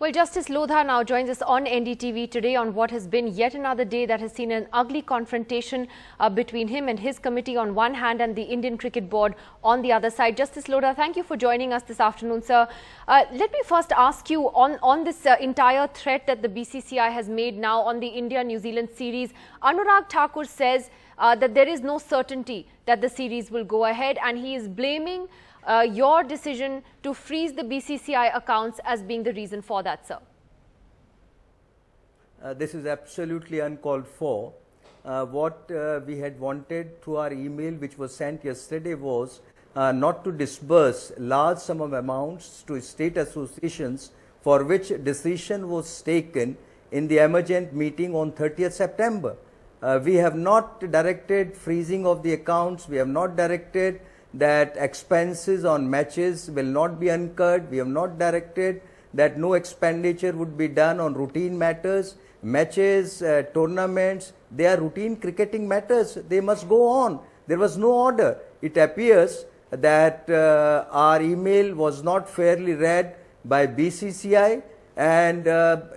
Well, Justice Lodha now joins us on NDTV today on what has been yet another day that has seen an ugly confrontation between him and his committee on one hand and the Indian Cricket Board on the other side. Justice Lodha, thank you for joining us this afternoon, sir. Let me first ask you on this entire threat that the BCCI has made now on the India-New Zealand series. Anurag Thakur says that there is no certainty that the series will go ahead, and he is blaming your decision to freeze the BCCI accounts as being the reason for that, sir. This is absolutely uncalled for. What we had wanted through our email, which was sent yesterday, was not to disburse large sum of amounts to state associations for which decision was taken in the emergent meeting on 30th September. We have not directed freezing of the accounts. We have not directed that expenses on matches will not be incurred. We have not directed that no expenditure would be done on routine matters. Matches, tournaments, they are routine cricketing matters. They must go on. There was no order. It appears that our email was not fairly read by BCCI, and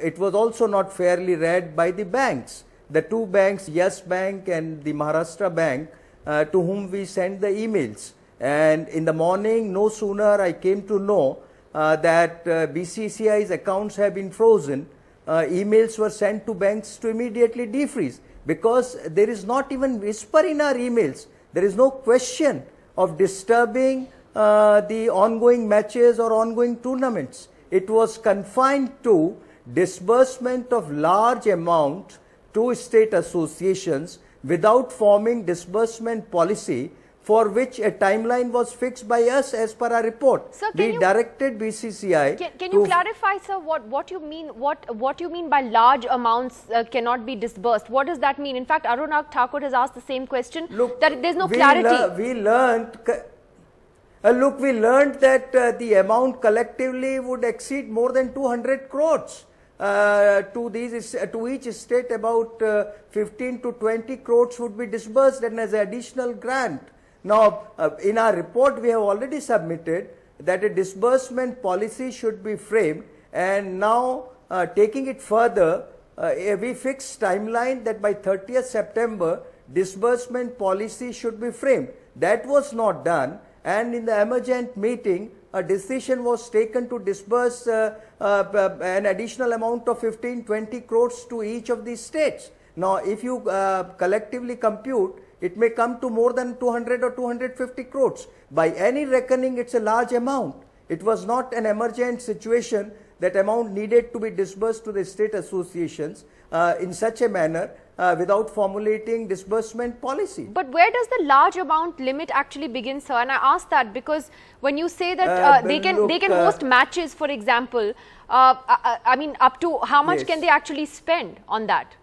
it was also not fairly read by the banks. The two banks, Yes Bank and the Maharashtra Bank, to whom we sent the emails. And in the morning, no sooner I came to know that BCCI's accounts have been frozen, emails were sent to banks to immediately defreeze, because there is not even whisper in our emails. There is no question of disturbing the ongoing matches or ongoing tournaments. It was confined to disbursement of large amount to state associations without forming disbursement policy, for which a timeline was fixed by us as per our report. Sir, we directed BCCI. Can you clarify, sir, what you mean? What you mean by large amounts cannot be disbursed? What does that mean? In fact, Anurag Thakur has asked the same question. Look, that there's no clarity. We learned that the amount collectively would exceed more than 200 crores. To each state, about 15 to 20 crores would be disbursed, and as an additional grant. Now, in our report, we have already submitted that a disbursement policy should be framed, and now taking it further, we fixed timeline that by 30th September, disbursement policy should be framed. That was not done, and in the emergent meeting, a decision was taken to disburse an additional amount of 15-20 crores to each of these states. Now, if you collectively compute, it may come to more than 200 or 250 crores. By any reckoning, it's a large amount. It was not an emergent situation. That amount needed to be disbursed to the state associations in such a manner without formulating disbursement policy. But where does the large amount limit actually begin, sir? And I ask that because when you say that they can host matches, for example, I mean, up to how much can they actually spend on that?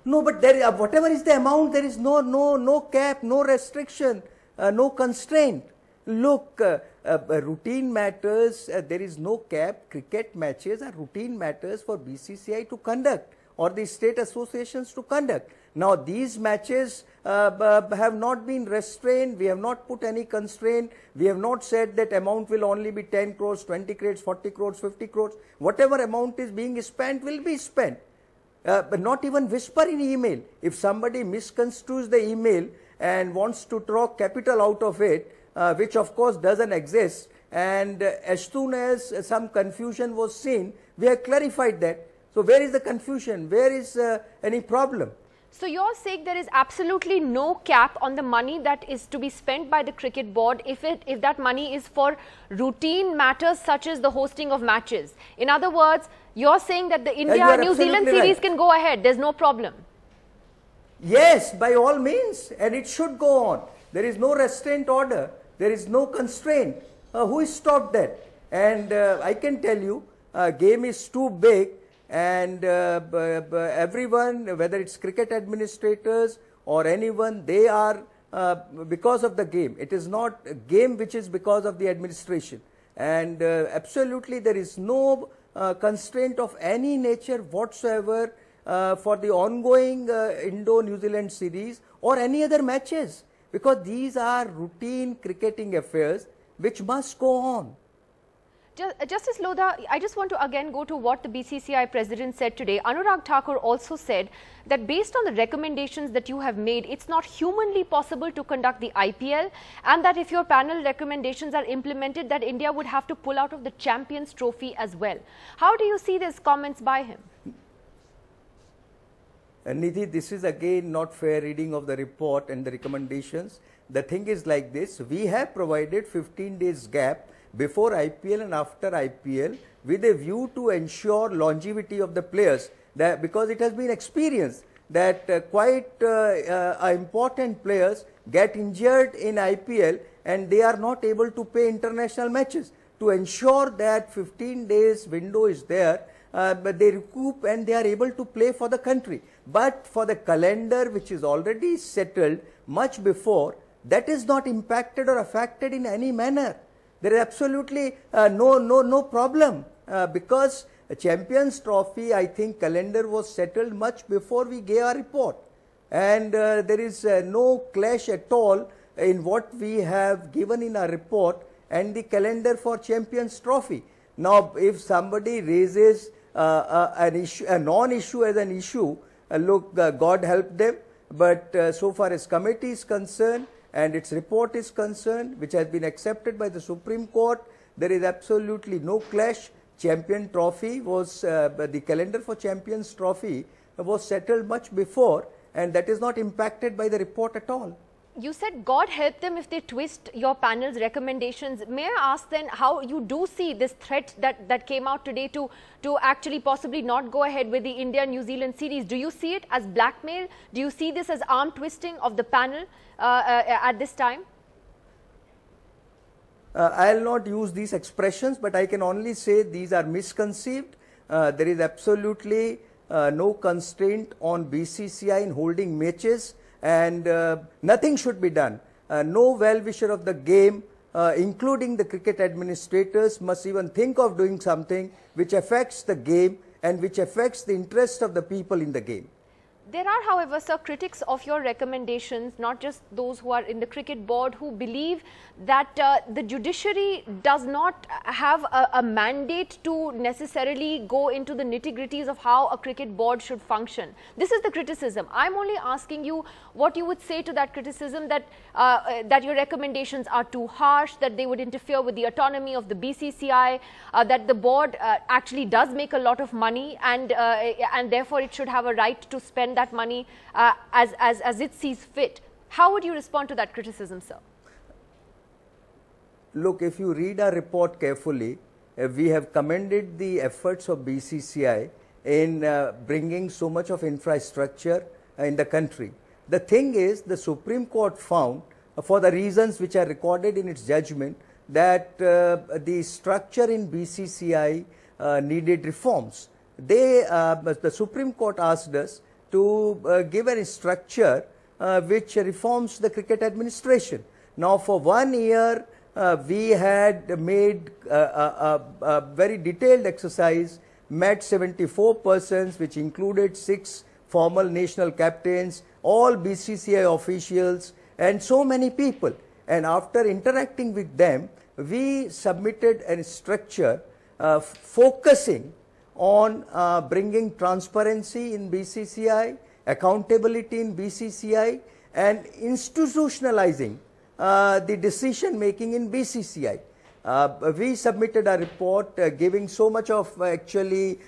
No, but whatever is the amount, there is no cap, no restriction, no constraint. Look, routine matters, there is no cap. Cricket matches are routine matters for BCCI to conduct or the state associations to conduct. Now, these matches have not been restrained. We have not put any constraint. We have not said that amount will only be 10 crores, 20 crores, 40 crores, 50 crores. Whatever amount is being spent will be spent. But not even whisper in email. If somebody misconstrues the email and wants to draw capital out of it, which of course doesn't exist, and as soon as some confusion was seen, we have clarified that. So where is the confusion? Where is any problem? So you're saying there is absolutely no cap on the money that is to be spent by the cricket board if that money is for routine matters such as the hosting of matches. In other words, you're saying that the India-New Zealand series can go ahead. There's no problem. Yes, by all means, and it should go on. There is no restraint order. There is no constraint. Who stopped that? And I can tell you, game is too big, and everyone, whether it's cricket administrators or anyone, they are because of the game. It is not a game which is because of the administration. And absolutely there is no constraint of any nature whatsoever for the ongoing Indo-New Zealand series or any other matches, because these are routine cricketing affairs which must go on. Justice Lodha, I just want to again go to what the BCCI president said today. Anurag Thakur also said that based on the recommendations that you have made, it's not humanly possible to conduct the IPL, and that if your panel recommendations are implemented, that India would have to pull out of the Champions Trophy as well. How do you see these comments by him? Nidhi, this is again not fair reading of the report and the recommendations. The thing is like this: we have provided 15 days gap before IPL and after IPL with a view to ensure longevity of the players, that because it has been experienced that quite important players get injured in IPL and they are not able to play international matches. To ensure that 15 days window is there, but they recoup and they are able to play for the country. But for the calendar which is already settled much before, that is not impacted or affected in any manner. There is absolutely no problem because a Champions Trophy, I think calendar was settled much before we gave our report, and there is no clash at all in what we have given in our report and the calendar for Champions Trophy. Now, if somebody raises an issue, a non-issue as an issue, look, God help them, but so far as committee is concerned and its report is concerned, which has been accepted by the Supreme Court, there is absolutely no clash. Champion Trophy was, the calendar for Champions Trophy was settled much before, and that is not impacted by the report at all. You said God help them if they twist your panel's recommendations. May I ask then how you do see this threat that came out today to actually possibly not go ahead with the India-New Zealand series? Do you see it as blackmail? Do you see this as arm twisting of the panel at this time? I'll not use these expressions, but I can only say these are misconceived. There is absolutely no constraint on BCCI in holding matches, and nothing should be done. No well-wisher of the game, including the cricket administrators, must even think of doing something which affects the game and which affects the interest of the people in the game. There are, however, sir, critics of your recommendations, not just those who are in the cricket board, who believe that the judiciary does not have a mandate to necessarily go into the nitty-gritties of how a cricket board should function. This is the criticism. I'm only asking you what you would say to that criticism, that that your recommendations are too harsh, that they would interfere with the autonomy of the BCCI, that the board actually does make a lot of money, and therefore it should have a right to spend that money as it sees fit. How would you respond to that criticism, sir? Look, if you read our report carefully, we have commended the efforts of BCCI in bringing so much of infrastructure in the country. The thing is, the Supreme Court found, for the reasons which are recorded in its judgment, that the structure in BCCI needed reforms. The Supreme Court asked us to give a structure which reforms the cricket administration. Now, for 1 year, we had made a very detailed exercise, met 74 persons, which included 6 former national captains, all BCCI officials, and so many people. And after interacting with them, we submitted a structure focusing on bringing transparency in BCCI, accountability in BCCI, and institutionalizing the decision making in BCCI. We submitted a report giving so much of actually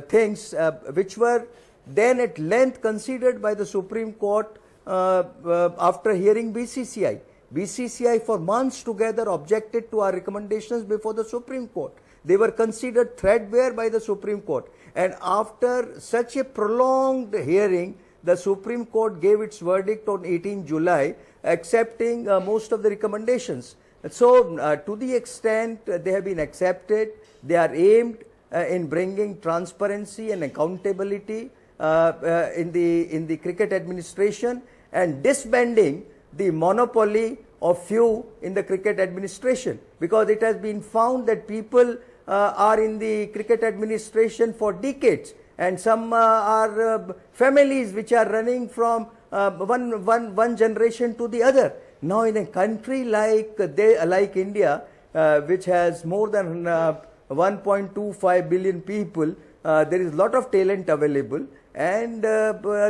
things which were then at length considered by the Supreme Court after hearing BCCI. BCCI for months together objected to our recommendations before the Supreme Court. They were considered threadbare by the Supreme Court, and after such a prolonged hearing, the Supreme Court gave its verdict on 18 July, accepting most of the recommendations. So, to the extent they have been accepted, they are aimed in bringing transparency and accountability in the cricket administration and disbanding the monopoly of few in the cricket administration, because it has been found that people are in the cricket administration for decades, and some are families which are running from one generation to the other. Now, in a country like India, which has more than 1.25 billion people. There is a lot of talent available, and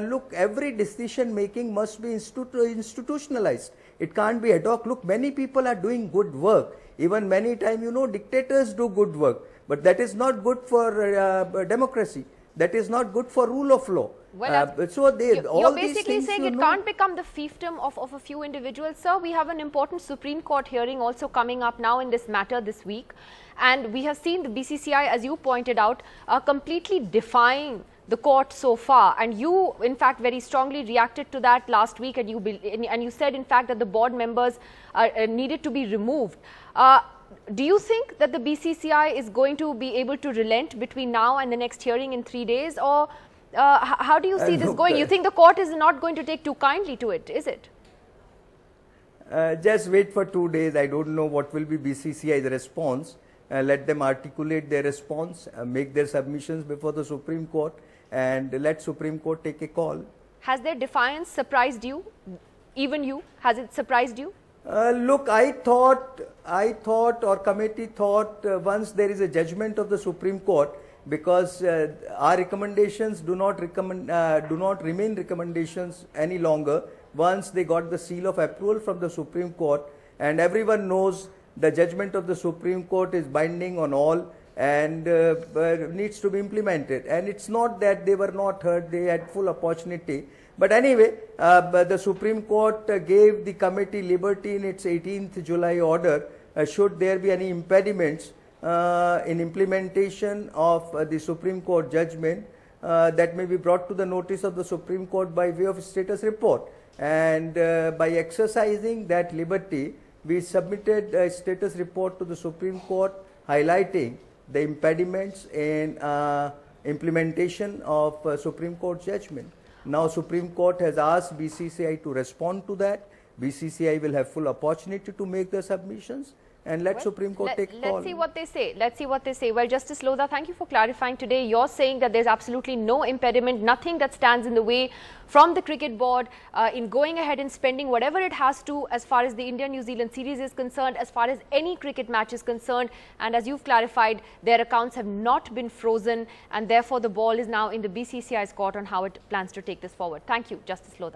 look, every decision making must be institutionalized. It can't be ad hoc. Look, many people are doing good work. Even many times, dictators do good work, but that is not good for democracy. That is not good for rule of law. Well, you're basically saying it can't become the fiefdom of a few individuals. Sir, we have an important Supreme Court hearing also coming up now in this matter this week. And we have seen the BCCI, as you pointed out, completely defying the court so far. And you, in fact, very strongly reacted to that last week. And you said, in fact, that the board members needed to be removed. Do you think that the BCCI is going to be able to relent between now and the next hearing in 3 days? Or how do you see this going? You think the court is not going to take too kindly to it, is it? Just wait for 2 days. I don't know what will be BCCI's response. Let them articulate their response, make their submissions before the Supreme Court, and let Supreme Court take a call. Has their defiance surprised you? Even you? Has it surprised you? Look, I thought or committee thought once there is a judgment of the Supreme Court, because our recommendations do not remain recommendations any longer once they got the seal of approval from the Supreme Court, and everyone knows the judgment of the Supreme Court is binding on all and needs to be implemented. And it's not that they were not heard, they had full opportunity. But anyway, the Supreme Court gave the committee liberty in its 18th July order, should there be any impediments in implementation of the Supreme Court judgment, that may be brought to the notice of the Supreme Court by way of status report. And by exercising that liberty, we submitted a status report to the Supreme Court highlighting the impediments in implementation of Supreme Court judgment. Now Supreme Court has asked BCCI to respond to that. BCCI will have full opportunity to make the submissions, and let Supreme Court take call. Let's see what they say. Let's see what they say. Well, Justice Lodha, thank you for clarifying today. You're saying that there's absolutely no impediment, nothing that stands in the way from the cricket board in going ahead and spending whatever it has to as far as the India-New Zealand series is concerned, as far as any cricket match is concerned. And as you've clarified, their accounts have not been frozen, and therefore the ball is now in the BCCI's court on how it plans to take this forward. Thank you, Justice Lodha.